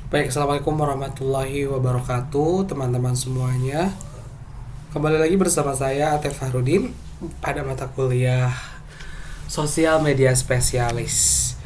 Baik, assalamualaikum warahmatullahi wabarakatuh, teman-teman semuanya. Kembali lagi bersama saya Atef Fahrudin pada mata kuliah Sosial Media Spesialis.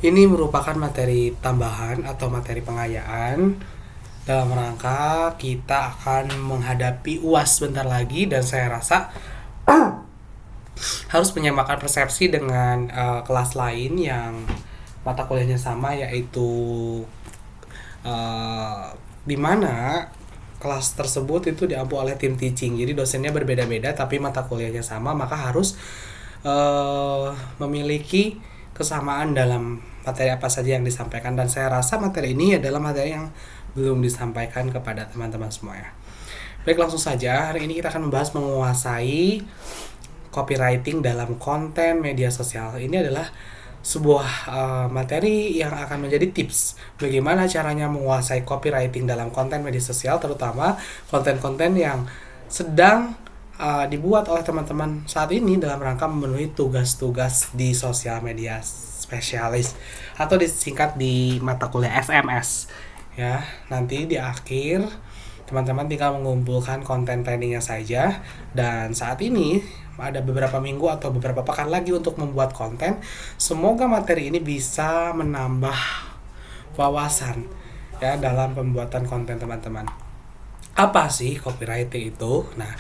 Ini merupakan materi tambahan atau materi pengayaan dalam rangka kita akan menghadapi UAS bentar lagi, dan saya rasa harus menyamakan persepsi dengan kelas lain yang mata kuliahnya sama, yaitu di mana kelas tersebut itu diampu oleh tim teaching. Jadi dosennya berbeda-beda tapi mata kuliahnya sama, maka harus memiliki kesamaan dalam materi apa saja yang disampaikan. Dan saya rasa materi ini adalah materi yang belum disampaikan kepada teman-teman semuanya. Baik, langsung saja. Hari ini kita akan membahas menguasai copywriting dalam konten media sosial. Ini adalah sebuah materi yang akan menjadi tips bagaimana caranya menguasai copywriting dalam konten media sosial, terutama konten-konten yang sedang dibuat oleh teman-teman saat ini dalam rangka memenuhi tugas-tugas di sosial media spesialis atau disingkat di mata kuliah SMS. Ya, nanti di akhir teman-teman tinggal mengumpulkan konten planningnya saja, dan saat ini ada beberapa minggu atau beberapa pekan lagi untuk membuat konten. Semoga materi ini bisa menambah wawasan ya dalam pembuatan konten teman-teman. Apa sih copywriting itu? Nah,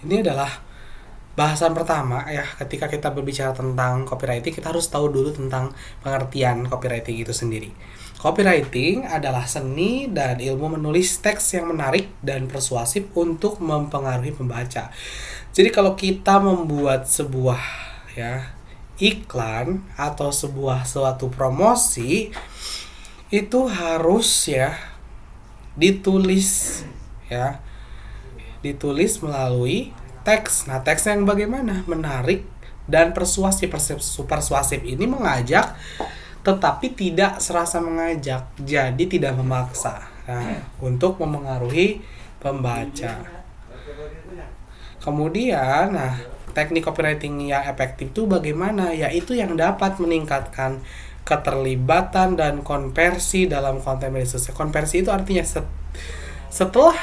ini adalah bahasan pertama ya. Ketika kita berbicara tentang copywriting, kita harus tahu dulu tentang pengertian copywriting itu sendiri. Copywriting adalah seni dan ilmu menulis teks yang menarik dan persuasif untuk mempengaruhi pembaca. Jadi kalau kita membuat sebuah iklan atau suatu promosi, itu harus ditulis melalui teks. Nah, teks yang bagaimana? Menarik dan persuasif. Persuasif ini mengajak tetapi tidak serasa mengajak, jadi tidak memaksa untuk mempengaruhi pembaca. Kemudian, teknik copywriting yang efektif itu bagaimana? Yaitu yang dapat meningkatkan keterlibatan dan konversi dalam konten media sosial. Konversi itu artinya setelah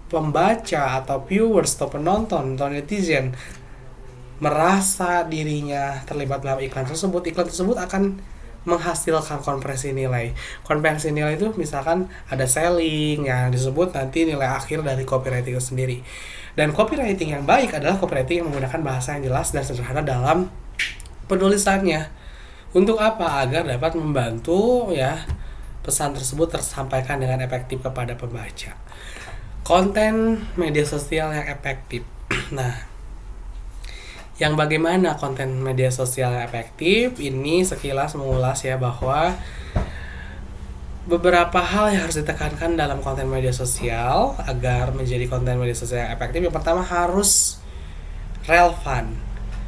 pembaca atau viewers atau penonton atau netizen merasa dirinya terlibat dalam iklan tersebut akan menghasilkan konversi nilai. Konversi nilai itu misalkan ada selling yang disebut nanti nilai akhir dari copywriting itu sendiri. Dan copywriting yang baik adalah copywriting yang menggunakan bahasa yang jelas dan sederhana dalam penulisannya. Untuk apa? Agar dapat membantu pesan tersebut tersampaikan dengan efektif kepada pembaca. Konten media sosial yang efektif. Nah, yang bagaimana konten media sosial yang efektif? Ini sekilas mengulas bahwa beberapa hal yang harus ditekankan dalam konten media sosial agar menjadi konten media sosial yang efektif. Yang pertama, harus relevan.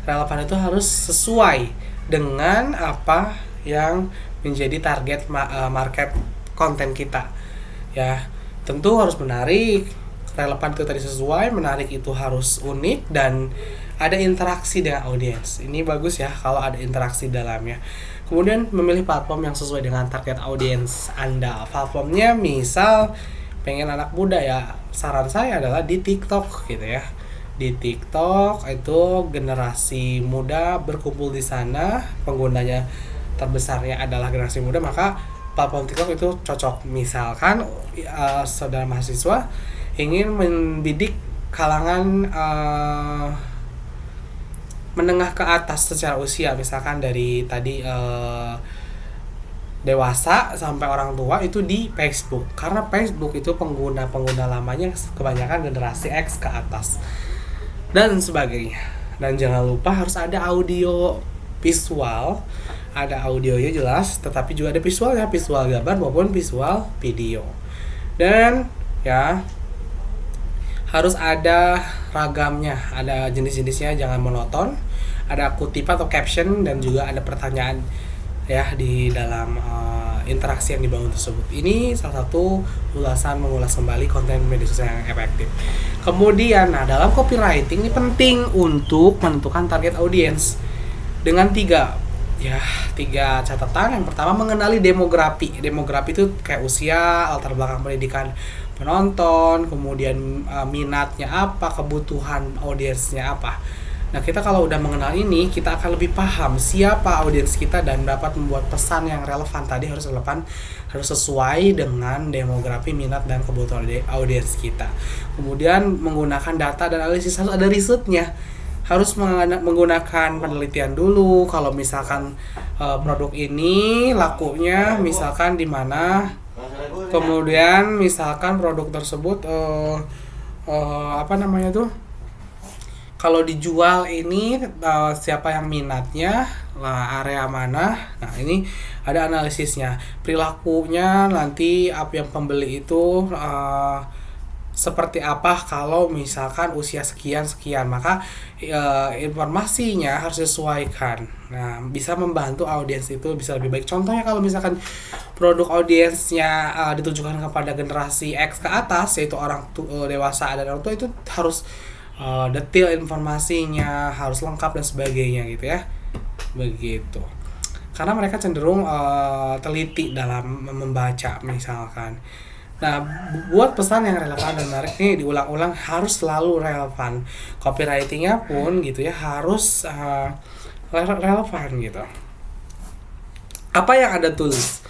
Relevan itu harus sesuai dengan apa yang menjadi target market konten kita. Tentu harus menarik. Relevan itu tadi sesuai, menarik itu harus unik, dan ada interaksi dengan audiens. Ini bagus kalau ada interaksi dalamnya. Kemudian memilih platform yang sesuai dengan target audiens Anda. Platformnya misal pengen anak muda saran saya adalah di TikTok Di TikTok itu generasi muda berkumpul di sana, penggunanya terbesarnya adalah generasi muda, maka platform TikTok itu cocok. Misalkan saudara mahasiswa ingin mendidik kalangan menengah ke atas secara usia, misalkan dari tadi dewasa sampai orang tua, itu di Facebook. Karena Facebook itu pengguna lamanya kebanyakan generasi X ke atas dan sebagainya. Dan jangan lupa harus ada audio visual. Ada audionya jelas, tetapi juga ada visualnya, visual gambar maupun visual video. Dan harus ada ragamnya, ada jenis-jenisnya, jangan monoton. Ada kutipan atau caption, dan juga ada pertanyaan di dalam interaksi yang dibangun tersebut. Ini salah satu mengulas kembali konten media sosial yang efektif. Kemudian, dalam copywriting ini penting untuk menentukan target audiens dengan 3 ya 3 catatan. Yang pertama, mengenali demografi. Demografi itu kayak usia, latar belakang pendidikan penonton, kemudian minatnya apa, kebutuhan audiensnya apa. Nah, kita kalau udah mengenal ini, kita akan lebih paham siapa audiens kita dan dapat membuat pesan yang relevan. Tadi harus relevan, harus sesuai dengan demografi, minat, dan kebutuhan audiens kita. Kemudian menggunakan data dan analisis, harus ada risetnya. Harus menggunakan penelitian dulu. Kalau misalkan produk ini lakunya misalkan di mana, kemudian misalkan produk tersebut apa namanya tuh, kalau dijual ini siapa yang minatnya, area mana. Nah, ini ada analisisnya. Perilakunya nanti apa yang pembeli itu seperti apa kalau misalkan usia sekian, maka informasinya harus disesuaikan. Nah, bisa membantu audiens itu bisa lebih baik. Contohnya kalau misalkan produk audiensnya ditujukan kepada generasi X ke atas, yaitu orang dewasa dan orang tua, itu harus detail informasinya, harus lengkap dan sebagainya gitu ya. Begitu. Karena mereka cenderung teliti dalam membaca misalkan. Nah, buat pesan yang relevan dan menarik nih, diulang-ulang, harus selalu relevan. Copywritingnya pun gitu ya, harus relevan gitu. Apa yang Anda tulis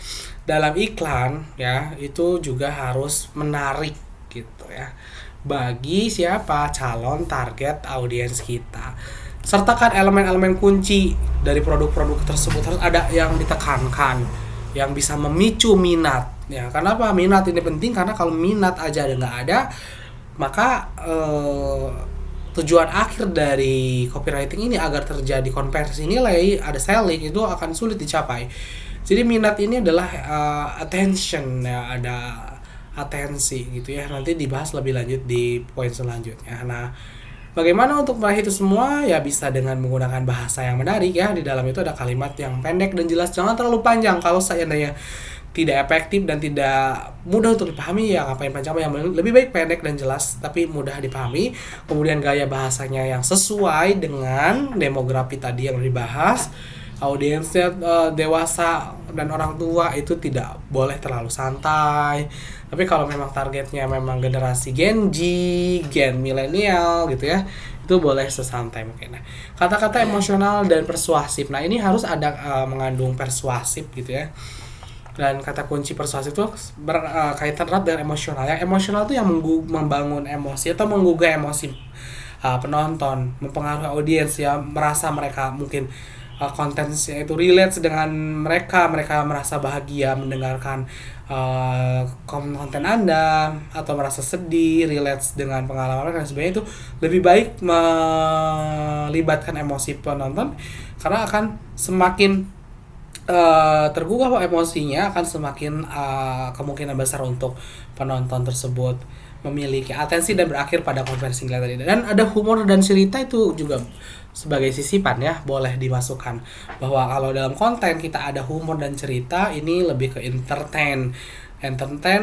dalam iklan ya, itu juga harus menarik gitu ya, bagi siapa? Calon target audiens kita. Sertakan elemen-elemen kunci dari produk-produk tersebut. Harus ada yang ditekankan, yang bisa memicu minat. Ya, kenapa minat ini penting? Karena kalau minat aja nggak ada, maka tujuan akhir dari copywriting ini agar terjadi konversi nilai, ada selling, itu akan sulit dicapai. Jadi minat ini adalah attention ya, ada atensi gitu ya. Nanti dibahas lebih lanjut di poin selanjutnya. Nah, bagaimana untuk meraih itu semua? Ya bisa dengan menggunakan bahasa yang menarik ya. Di dalam itu ada kalimat yang pendek dan jelas, jangan terlalu panjang. Kalau seandainya tidak efektif dan tidak mudah untuk dipahami, ya ngapain panjang, yang lebih baik pendek dan jelas tapi mudah dipahami. Kemudian gaya bahasanya yang sesuai dengan demografi tadi yang dibahas. Audiensnya dewasa dan orang tua, itu tidak boleh terlalu santai. Tapi kalau memang targetnya memang generasi Gen Z, Gen milenial gitu ya, itu boleh sesantai mungkin. Nah, kata-kata emosional dan persuasif. Nah, ini harus ada mengandung persuasif gitu ya. Dan kata kunci persuasif itu berkaitan erat dengan emosional. Yang emosional itu yang membangun emosi atau menggugah emosi penonton, mempengaruhi audiens ya, merasa mereka mungkin kontennya itu relate dengan mereka merasa bahagia mendengarkan konten Anda, atau merasa sedih, relate dengan pengalaman mereka dan sebagainya. Itu lebih baik melibatkan emosi penonton, karena akan semakin tergugah emosinya, akan semakin kemungkinan besar untuk penonton tersebut memiliki atensi dan berakhir pada konversi nilai tadi. Dan ada humor dan cerita, itu juga sebagai sisipan ya, boleh dimasukkan bahwa kalau dalam konten kita ada humor dan cerita, ini lebih ke entertain,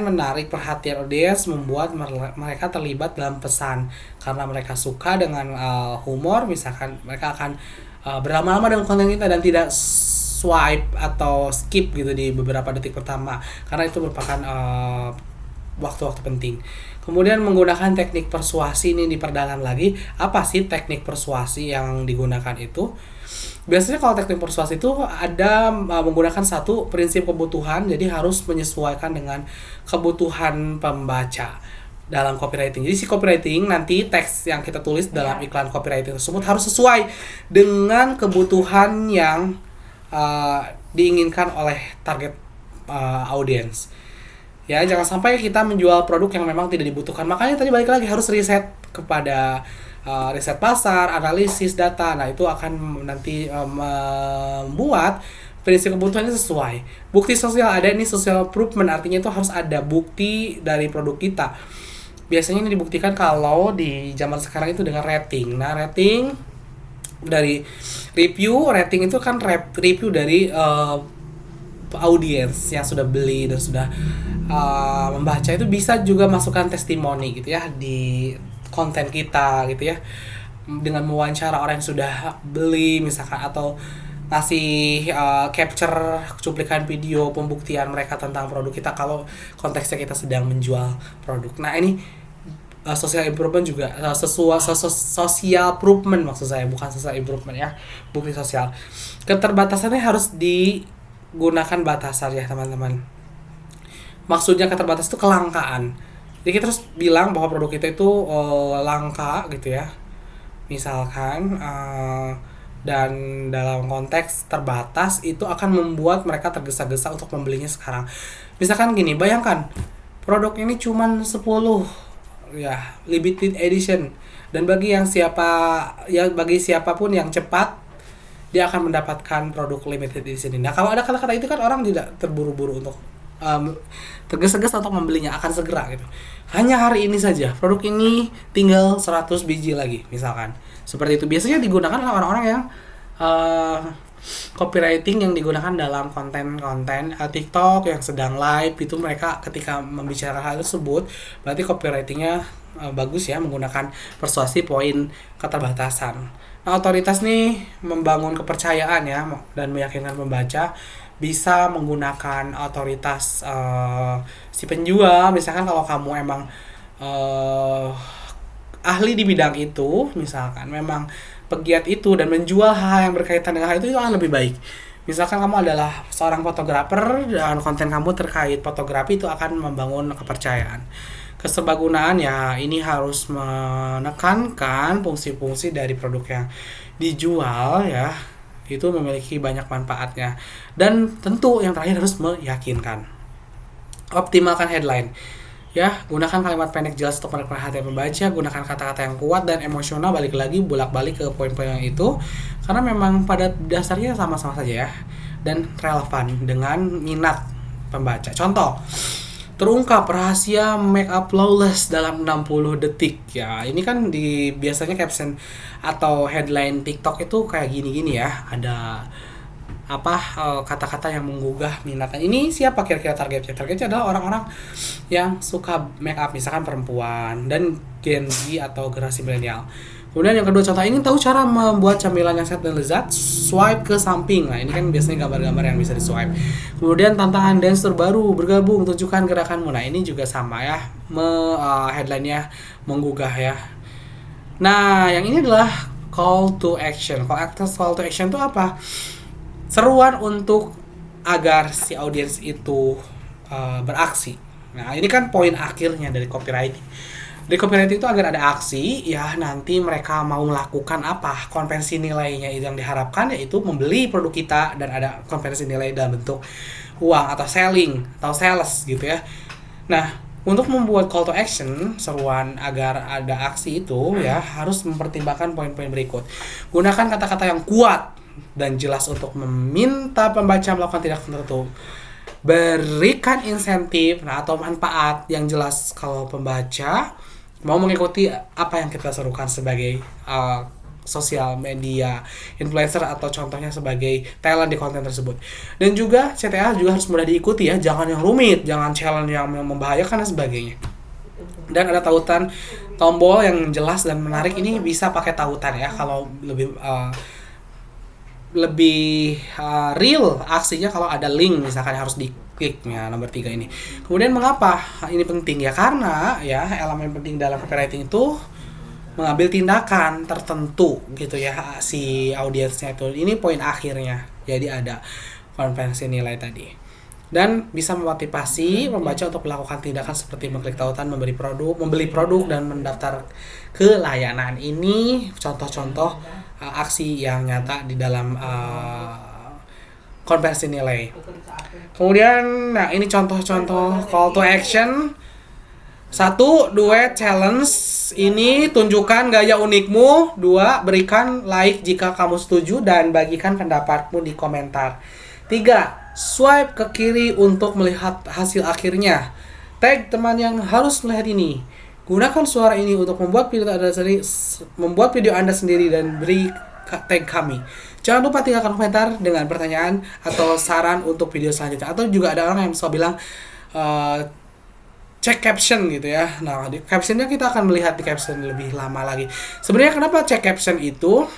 menarik perhatian audiens, membuat mereka terlibat dalam pesan karena mereka suka dengan humor. Misalkan mereka akan berlama-lama dengan konten kita dan tidak swipe atau skip gitu di beberapa detik pertama, karena itu merupakan waktu-waktu penting. Kemudian menggunakan teknik persuasi, ini diperdalam lagi. Apa sih teknik persuasi yang digunakan itu? Biasanya kalau teknik persuasi itu ada menggunakan satu prinsip kebutuhan, jadi harus menyesuaikan dengan kebutuhan pembaca dalam copywriting. Jadi si copywriting, nanti teks yang kita tulis dalam iklan copywriting tersebut harus sesuai dengan kebutuhan yang diinginkan oleh target audiens. Ya, jangan sampai kita menjual produk yang memang tidak dibutuhkan. Makanya tadi balik lagi, harus riset kepada riset pasar, analisis data. Nah, itu akan nanti membuat prinsip kebutuhannya sesuai. Bukti sosial ada, ini social improvement, artinya itu harus ada bukti dari produk kita. Biasanya ini dibuktikan kalau di zaman sekarang itu dengan rating. Nah, rating dari review, rating itu kan review dari audiens yang sudah beli dan sudah membaca. Itu bisa juga masukkan testimoni gitu ya di konten kita gitu ya, dengan mewawancara orang yang sudah beli misalkan, atau ngasih capture cuplikan video pembuktian mereka tentang produk kita kalau konteksnya kita sedang menjual produk. Nah ini social improvement juga, social improvement maksud saya, bukan social improvement ya, bukti sosial. Keterbatasannya harus digunakan batasan ya teman-teman. Maksudnya keterbatasan itu kelangkaan. Jadi kita harus bilang bahwa produk kita itu langka gitu ya. Misalkan dan dalam konteks terbatas itu akan membuat mereka tergesa-gesa untuk membelinya sekarang. Misalkan gini, bayangkan produk ini cuman 10 ya, limited edition, dan bagi siapapun yang cepat dia akan mendapatkan produk limited edition ini. Nah, kalau ada kata-kata itu kan orang tidak terburu-buru untuk tergesa-gesa untuk membelinya, akan segera gitu. Hanya hari ini saja produk ini tinggal 100 biji lagi misalkan. Seperti itu biasanya digunakan oleh orang-orang yang copywriting yang digunakan dalam konten-konten TikTok yang sedang live itu. Mereka ketika membicarakan hal tersebut berarti copywritingnya bagus ya, menggunakan persuasi poin keterbatasan. Nah, otoritas nih membangun kepercayaan ya dan meyakinkan pembaca bisa menggunakan otoritas si penjual. Misalkan kalau kamu emang ahli di bidang itu, misalkan memang pegiat itu dan menjual hal yang berkaitan dengan hal itu akan lebih baik. Misalkan kamu adalah seorang fotografer dan konten kamu terkait fotografi, itu akan membangun kepercayaan. Keserbagunaan ya ini harus menekankan fungsi-fungsi dari produk yang dijual ya, itu memiliki banyak manfaatnya. Dan tentu yang terakhir harus meyakinkan. Optimalkan headline. Ya, gunakan kalimat pendek jelas untuk menarik perhatian pembaca, gunakan kata-kata yang kuat dan emosional, balik lagi bolak-balik ke poin-poin yang itu karena memang pada dasarnya sama-sama saja ya dan relevan dengan minat pembaca. Contoh, terungkap rahasia make up flawless dalam 60 detik. Ya, ini kan biasanya caption atau headline TikTok itu kayak gini-gini ya. Ada kata-kata yang menggugah minatnya. Ini siapa kira-kira targetnya? Targetnya adalah orang-orang yang suka make up, misalkan perempuan dan Gen Z atau generasi milenial. Kemudian yang kedua, contoh, ingin tahu cara membuat camilan yang sehat dan lezat? Swipe ke samping. Nah, ini kan biasanya gambar-gambar yang bisa di swipe. Kemudian tantangan dance terbaru, bergabung, tunjukkan gerakanmu. Nah, ini juga sama ya, headline-nya menggugah ya. Nah, yang ini adalah call to action. Call to action itu apa? Seruan untuk agar si audiens itu beraksi. Nah, ini kan poin akhirnya dari copywriting. Dari copywriting itu agar ada aksi, ya nanti mereka mau melakukan apa, konvensi nilainya yang diharapkan yaitu membeli produk kita dan ada konvensi nilai dalam bentuk uang atau selling atau sales gitu ya. Nah, untuk membuat call to action, seruan agar ada aksi itu ya harus mempertimbangkan poin-poin berikut. Gunakan kata-kata yang kuat dan jelas untuk meminta pembaca melakukan tindakan tertentu. Berikan insentif atau manfaat yang jelas kalau pembaca mau mengikuti apa yang kita serukan sebagai sosial media influencer atau contohnya sebagai talent di konten tersebut. Dan juga CTA juga harus mudah diikuti ya, jangan yang rumit, jangan challenge yang membahayakan dan sebagainya. Dan ada tautan tombol yang jelas dan menarik, ini bisa pakai tautan ya kalau lebih real aksinya kalau ada link misalkan harus diklik ya, nomor 3 ini. Kemudian mengapa ini penting ya, karena ya elemen penting dalam copywriting itu mengambil tindakan tertentu gitu ya si audiensnya itu. Ini poin akhirnya. Jadi ada konvensi nilai tadi. Dan bisa memotivasi pembaca untuk melakukan tindakan seperti mengklik tautan, membeli produk dan mendaftar ke layanan. Ini contoh-contoh aksi yang nyata di dalam konversi nilai. Kemudian, nah ini contoh-contoh call to action. 1. Duet challenge. Ini tunjukkan gaya unikmu. 2. Berikan like jika kamu setuju dan bagikan pendapatmu di komentar. 3. Swipe ke kiri untuk melihat hasil akhirnya. Tag teman yang harus melihat ini. Gunakan suara ini untuk membuat video Anda sendiri dan beri tag kami. Jangan lupa tinggalkan komentar dengan pertanyaan atau saran untuk video selanjutnya. Atau juga ada orang yang suka bilang cek caption gitu ya. Nah, di captionnya kita akan melihat di caption lebih lama lagi. Sebenarnya kenapa cek caption itu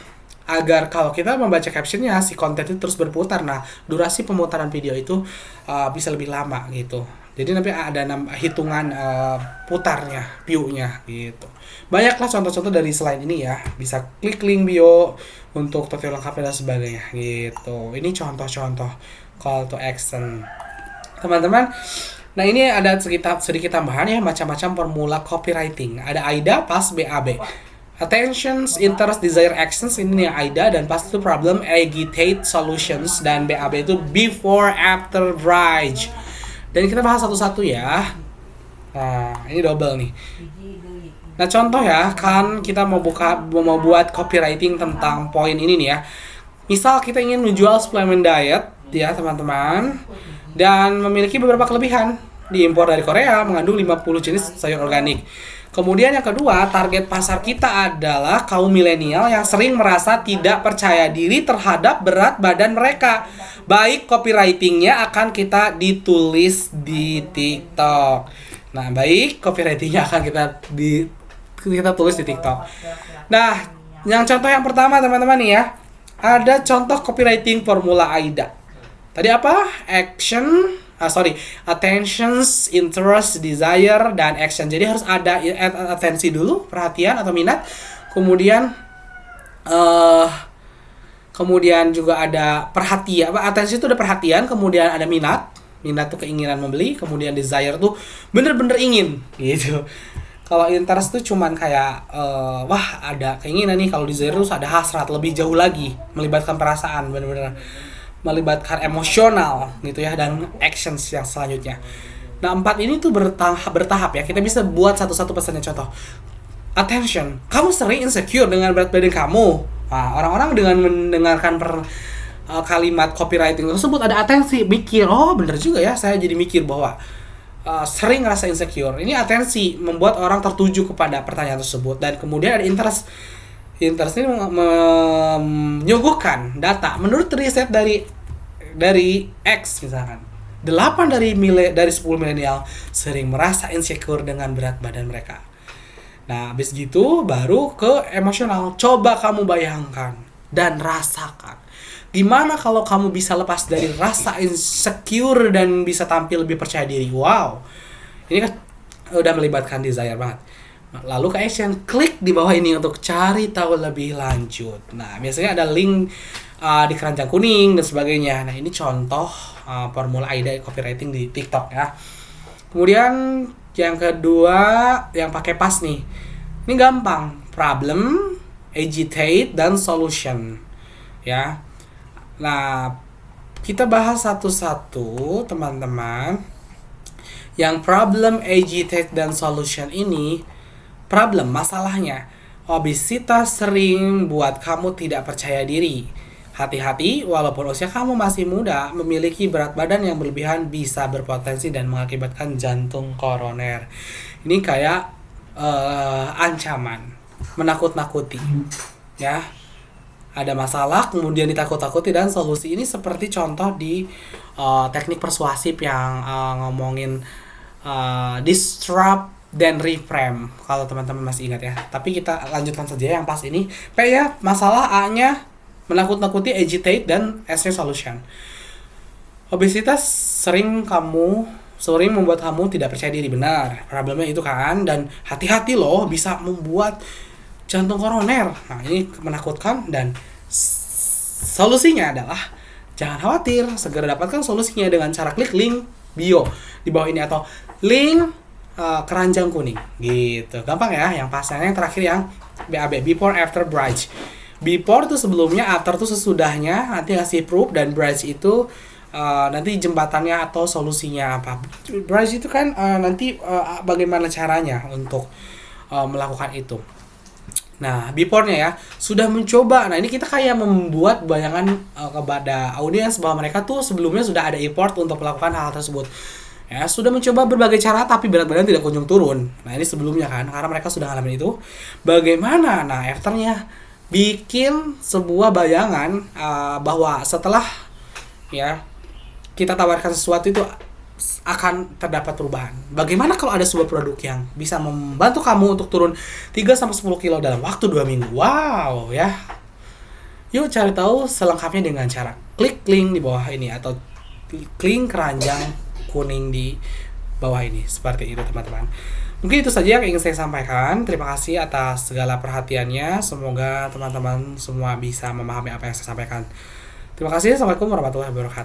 agar kalau kita membaca captionnya si konten itu terus berputar. Nah, durasi pemutaran video itu bisa lebih lama gitu. Jadi nanti ada hitungan putarnya, view-nya gitu. Banyaklah contoh-contoh dari selain ini ya. Bisa klik link bio untuk tutorial lengkapnya dan sebagainya gitu. Ini contoh-contoh call to action. Teman-teman, nah ini ada sedikit tambahan ya, macam-macam formula copywriting. Ada AIDA, PAS, BAB. Attentions, interest, desire, actions, ini nih AIDA, dan PAS itu problem, agitate, solutions, dan BAB itu before, after, bridge. Dan kita bahas satu-satu ya. Nah, ini double nih. Nah, contoh ya, kan kita mau buat copywriting tentang poin ini nih ya. Misal kita ingin menjual suplemen diet ya, teman-teman, dan memiliki beberapa kelebihan. Diimpor dari Korea, mengandung 50 jenis sayur organik. Kemudian yang kedua, target pasar kita adalah kaum milenial yang sering merasa tidak percaya diri terhadap berat badan mereka. Baik copywritingnya akan kita ditulis di TikTok. Nah, baik copywritingnya akan kita tulis di TikTok. Nah, yang contoh yang pertama teman-teman nih ya, ada contoh copywriting formula AIDA. Tadi apa? Attentions, interest, desire, dan action. Jadi harus ada atensi dulu, perhatian atau minat. Kemudian juga ada perhatian. Atensi itu ada perhatian, kemudian ada minat. Minat tuh keinginan membeli, kemudian desire tuh bener-bener ingin gitu. Kalau interest tuh cuman kayak wah ada keinginan nih. Kalau desire tuh ada hasrat, lebih jauh lagi, melibatkan perasaan, bener-bener melibatkan emosional gitu ya, dan actions yang selanjutnya. Nah, 4 ini tuh bertahap ya. Kita bisa buat satu-satu pesannya. Contoh, attention, kamu sering insecure dengan berat badan kamu. Nah, orang-orang dengan mendengarkan kalimat copywriting tersebut ada atensi, mikir, oh bener juga ya, saya jadi mikir bahwa sering ngerasa insecure. Ini atensi membuat orang tertuju kepada pertanyaan tersebut. Dan kemudian ada interest. Interest ini menyuguhkan data. Menurut riset dari X misalkan, 8 dari 10 milenial sering merasa insecure dengan berat badan mereka. Nah, habis gitu baru ke emosional. Coba kamu bayangkan dan rasakan. Gimana kalau kamu bisa lepas dari rasa insecure dan bisa tampil lebih percaya diri? Wow. Ini kan udah melibatkan desire banget. Lalu ke action, klik di bawah ini untuk cari tahu lebih lanjut. Nah, biasanya ada link di keranjang kuning dan sebagainya. Nah, ini contoh formula AIDA copywriting di TikTok ya. Kemudian yang kedua yang pakai PAS nih. Ini gampang, problem, agitate, dan solution. Ya. Nah, kita bahas satu-satu teman-teman. Yang problem, agitate, dan solution ini, problem, masalahnya, obesitas sering buat kamu tidak percaya diri. Hati-hati, walaupun usia kamu masih muda, memiliki berat badan yang berlebihan bisa berpotensi dan mengakibatkan jantung koroner. Ini kayak ancaman, menakut-nakuti, ya. Ada masalah, kemudian ditakut-takuti, dan solusi ini seperti contoh di teknik persuasif yang ngomongin disrupt dan reframe, kalau teman-teman masih ingat ya. Tapi kita lanjutkan saja yang pas ini. P ya, masalah, A-nya menakut-nakuti, agitate, dan S-nya solution. Obesitas sering membuat kamu tidak percaya diri, benar. Problemnya itu kan, dan hati-hati loh, bisa membuat jantung koroner. Nah, ini menakutkan, dan solusinya adalah jangan khawatir, segera dapatkan solusinya dengan cara klik link bio di bawah ini atau link keranjang kuning gitu. Gampang ya. Yang pasannya yang terakhir yang BAB, before, after, bridge. Before itu sebelumnya, after itu sesudahnya, nanti ngasih proof, dan bridge itu nanti jembatannya atau solusinya apa. Bridge itu kan nanti bagaimana caranya untuk melakukan itu. Nah, before-nya ya, sudah mencoba. Nah, ini kita kayak membuat bayangan kepada audiens bahwa mereka tuh sebelumnya sudah ada effort untuk melakukan hal tersebut. Ya, sudah mencoba berbagai cara tapi berat badan tidak kunjung turun. Nah, ini sebelumnya kan, karena mereka sudah ngalamin itu. Bagaimana? Nah, afternya bikin sebuah bayangan bahwa setelah ya kita tawarkan sesuatu itu akan terdapat perubahan. Bagaimana kalau ada sebuah produk yang bisa membantu kamu untuk turun 3-10 kilo dalam waktu 2 minggu? Wow, ya. Yuk cari tahu selengkapnya dengan cara klik link di bawah ini atau klik keranjang kuning di bawah ini. Seperti itu teman-teman. Mungkin itu saja yang ingin saya sampaikan. Terima kasih atas segala perhatiannya. Semoga teman-teman semua bisa memahami apa yang saya sampaikan. Terima kasih. Assalamualaikum warahmatullahi wabarakatuh.